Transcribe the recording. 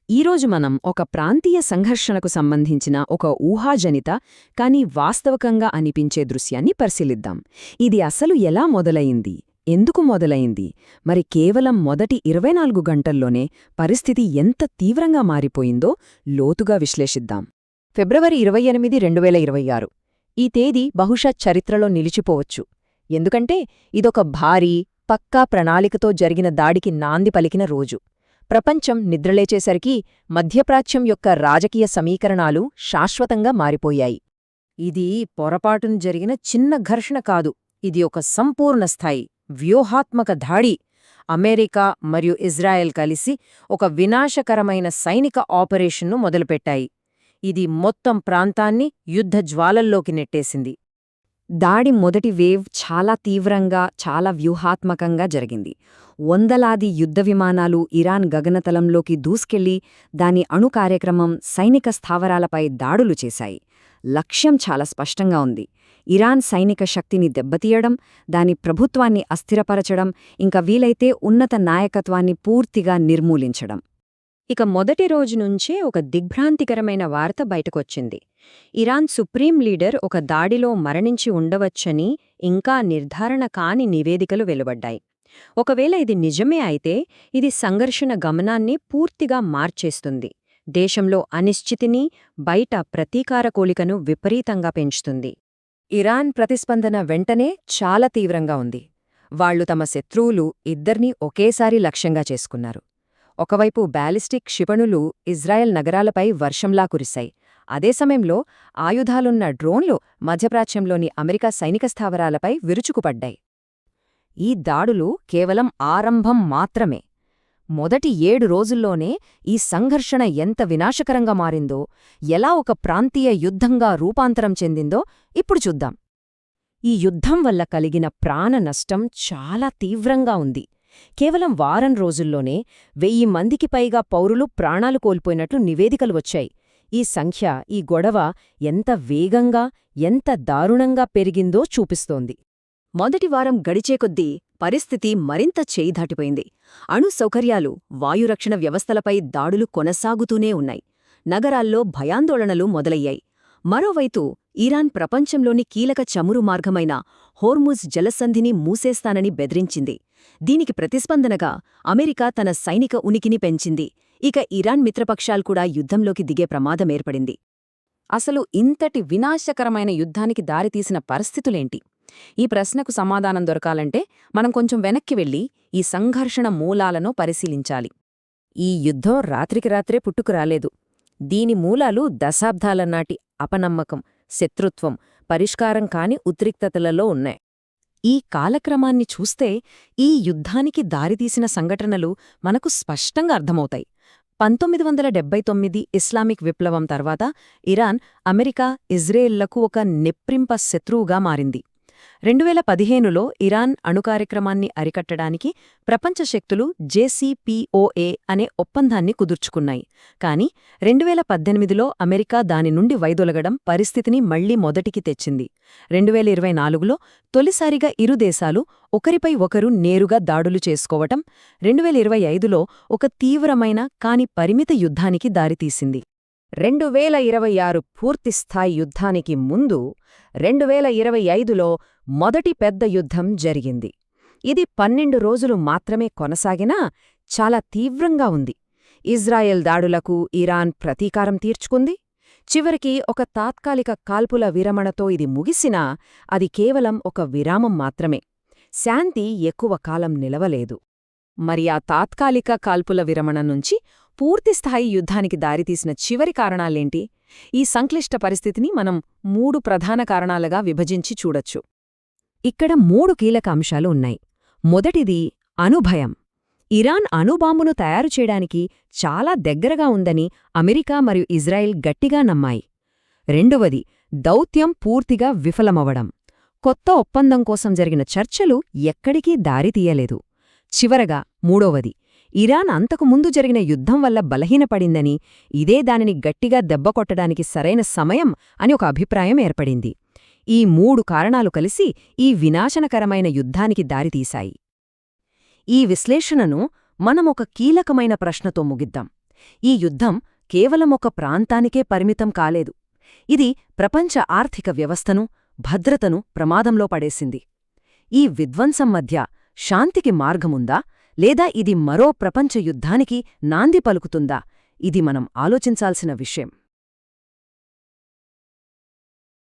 ఈరోజు మనం ఒక ప్రాంతీయ సంఘర్షణకు సంబంధించిన ఒక ఊహాజనిత కానీ వాస్తవకంగా అనిపించే దృశ్యాన్ని పరిశీలిద్దాం. ఇది అసలు ఎలా మొదలయింది, ఎందుకు మొదలయింది, మరి కేవలం మొదటి 24 గంటల్లోనే పరిస్థితి ఎంత తీవ్రంగా మారిపోయిందో లోతుగా విశ్లేషిద్దాం. ఫిబ్రవరి 28, 2026 ఈ తేదీ బహుశా చరిత్రలో నిలిచిపోవచ్చు. ఎందుకంటే ఇదొక భారీ, పక్కా ప్రణాళికతో జరిగిన దాడికి నాంది పలికిన రోజు. ప్రపంచం నిద్రలేచేసరికి మధ్యప్రాచ్యం యొక్క రాజకీయ సమీకరణాలు శాశ్వతంగా మారిపోయాయి. ఇది పొరపాటున జరిగిన చిన్న ఘర్షణ కాదు, ఇది ఒక సంపూర్ణస్థాయి వ్యూహాత్మక దాడి. అమెరికా మరియు ఇజ్రాయెల్ కలిసి ఒక వినాశకరమైన సైనిక ఆపరేషన్ను మొదలుపెట్టాయి. ఇది మొత్తం ప్రాంతాన్ని యుద్ధ జ్వాలల్లోకి నెట్టేసింది. దాడి మొదటి వేవ్ చాలా తీవ్రంగా, చాలా వ్యూహాత్మకంగా జరిగింది. వందలాది యుద్ధ విమానాలు ఇరాన్ గగనతలంలోకి దూసుకెళ్లి దాని అణు కార్యక్రమం, సైనిక స్థావరాలపై దాడులు చేశాయి. లక్ష్యం చాలా స్పష్టంగా ఉంది: ఇరాన్ సైనిక శక్తిని దెబ్బతీయడం, దాని ప్రభుత్వాన్ని అస్థిరపరచడం, ఇంకా వీలైతే ఉన్నత నాయకత్వాన్ని పూర్తిగా నిర్మూలించడం. ఇక మొదటి రోజు నుంచే ఒక దిగ్భ్రాంతికరమైన వార్త బయటకొచ్చింది. ఇరాన్ సుప్రీం లీడర్ ఒక దాడిలో మరణించి ఉండవచ్చని ఇంకా నిర్ధారణ కాని నివేదికలు వెలువడ్డాయి. ఒకవేళ ఇది నిజమే అయితే ఇది సంఘర్షణ గమనాన్ని పూర్తిగా మార్చేస్తుంది. దేశంలో అనిశ్చితిని, బయట ప్రతీకార కోలికను విపరీతంగా పెంచుతుంది. ఇరాన్ ప్రతిస్పందన వెంటనే చాలా తీవ్రంగా ఉంది. వాళ్లు తమ శత్రువులు ఇద్దర్నీ ఒకేసారి లక్ష్యంగా చేసుకున్నారు. ఒకవైపు బ్యాలిస్టిక్ క్షిపణులు ఇజ్రాయెల్ నగరాలపై వర్షంలా కురిశాయి. అదే సమయంలో ఆయుధాలున్న డ్రోన్లు మధ్యప్రాచ్యంలోని అమెరికా సైనిక స్థావరాలపై విరుచుకుపడ్డాయి. ఈ దాడులు కేవలం ఆరంభం మాత్రమే. మొదటి 7 రోజుల్లోనే ఈ సంఘర్షణ ఎంత వినాశకరంగా మారిందో, ఎలా ఒక ప్రాంతీయ యుద్ధంగా రూపాంతరం చెందిందో ఇప్పుడు చూద్దాం. ఈ యుద్ధం వల్ల కలిగిన ప్రాణ నష్టం చాలా తీవ్రంగా ఉంది. కేవలం వారం రోజుల్లోనే 1000 మందికి పైగా పౌరులు ప్రాణాలు కోల్పోయినట్లు నివేదికలు వచ్చాయి. ఈ సంఖ్య, ఈ గొడవ ఎంత వేగంగా, ఎంత దారుణంగా పెరిగిందో చూపిస్తోంది. మొదటి వారం గడిచేకొద్దీ పరిస్థితి మరింత చేయి దాటిపోయింది. అణు సౌకర్యాలు, వాయురక్షణ వ్యవస్థలపై దాడులు కొనసాగుతూనే ఉన్నాయి. నగరాల్లో భయాందోళనలు మొదలయ్యాయి. మరోవైపు ఇరాన్ ప్రపంచంలోని కీలక చమురు మార్గమైన హోర్ముజ్ జలసంధిని మూసేస్తానని బెదిరించింది. దీనికి ప్రతిస్పందనగా అమెరికా తన సైనిక ఉనికిని పెంచింది. ఇక ఇరాన్ మిత్రపక్షాలు కూడా యుద్ధంలోకి దిగే ప్రమాదమేర్పడింది. అసలు ఇంతటి వినాశకరమైన యుద్ధానికి దారితీసిన పరిస్థితులేంటి? ఈ ప్రశ్నకు సమాధానం దొరకాలంటే మనం కొంచెం వెనక్కి వెళ్లి ఈ సంఘర్షణ మూలాలను పరిశీలించాలి. ఈ యుద్ధం రాత్రికి రాత్రే పుట్టుకురాలేదు. దీని మూలాలు దశాబ్దాల నాటి అపనమ్మకం, శత్రుత్వం, పరిష్కారం కాని ఉద్రిక్తతలలో ఉన్నాయి. ఈ కాలక్రమాన్ని చూస్తే ఈ యుద్ధానికి దారితీసిన సంఘటనలు మనకు స్పష్టంగా అర్థమవుతాయి. 1979 ఇస్లామిక్ విప్లవం తర్వాత ఇరాన్, అమెరికా, ఇజ్రాయెల్లకు ఒక నిప్రింప శత్రువుగా మారింది. 2015లో ఇరాన్ అణుకార్యక్రమాన్ని అరికట్టడానికి ప్రపంచ శక్తులు JCPOA అనే ఒప్పందాన్ని కుదుర్చుకున్నాయి. కాని 2018లో అమెరికా దాని నుండి వైదొలగడం పరిస్థితిని మళ్లీ మొదటికి తెచ్చింది. 2024లో తొలిసారిగా ఇరు దేశాలు ఒకరిపై ఒకరు నేరుగా దాడులు చేసుకోవటం 2025లో ఒక తీవ్రమైన కాని పరిమిత యుద్ధానికి దారితీసింది. 2026 పూర్తిస్థాయి యుద్ధానికి ముందు 2025లో మొదటి పెద్ద యుద్ధం జరిగింది. ఇది 12 రోజులు మాత్రమే కొనసాగినా చాలా తీవ్రంగా ఉంది. ఇజ్రాయెల్ దాడులకు ఇరాన్ ప్రతీకారం తీర్చుకుంది. చివరికి ఒక తాత్కాలిక కాల్పుల విరమణతో ఇది ముగిసినా అది కేవలం ఒక విరామం మాత్రమే. శాంతి ఎక్కువ కాలం నిలవలేదు. మరి ఆ తాత్కాలిక కాల్పుల విరమణ నుంచి పూర్తిస్థాయి యుద్ధానికి దారితీసిన చివరి కారణాలేంటి? ఈ సంక్లిష్ట పరిస్థితిని మనం 3 ప్రధాన కారణాలుగా విభజించి చూడొచ్చు. ఇక్కడ 3 కీలక అంశాలు ఉన్నాయి. మొదటిది అణుభయం. ఇరాన్ అణుబాంబును తయారు చేయడానికి చాలా దగ్గరగా ఉందని అమెరికా మరియు ఇజ్రాయెల్ గట్టిగా నమ్మాయి. రెండవది దౌత్యం పూర్తిగా విఫలమవడం. కొత్త ఒప్పందం కోసం జరిగిన చర్చలు ఎక్కడికీ దారితీయలేదు. చివరగా మూడవది ఇరాన్ అంతకుముందు జరిగిన యుద్ధం వల్ల బలహీనపడిందని, ఇదే దానిని గట్టిగా దెబ్బకొట్టడానికి సరైన సమయం అని ఒక అభిప్రాయం ఏర్పడింది. ఈ 3 కారణాలు కలిసి ఈ వినాశనకరమైన యుద్ధానికి దారితీశాయి. ఈ విశ్లేషణను మనమొక కీలకమైన ప్రశ్నతో ముగిద్దాం. ఈ యుద్ధం కేవలం ఒక ప్రాంతానికే పరిమితం కాలేదు. ఇది ప్రపంచ ఆర్థిక వ్యవస్థను, భద్రతను ప్రమాదంలో పడేసింది. ఈ విధ్వంసం మధ్య శాంతికి మార్గముందా, లేదా ఇది మరో ప్రపంచ యుద్ధానికి నాంది పలుకుతుందా? ఇది మనం ఆలోచించాల్సిన విషయం.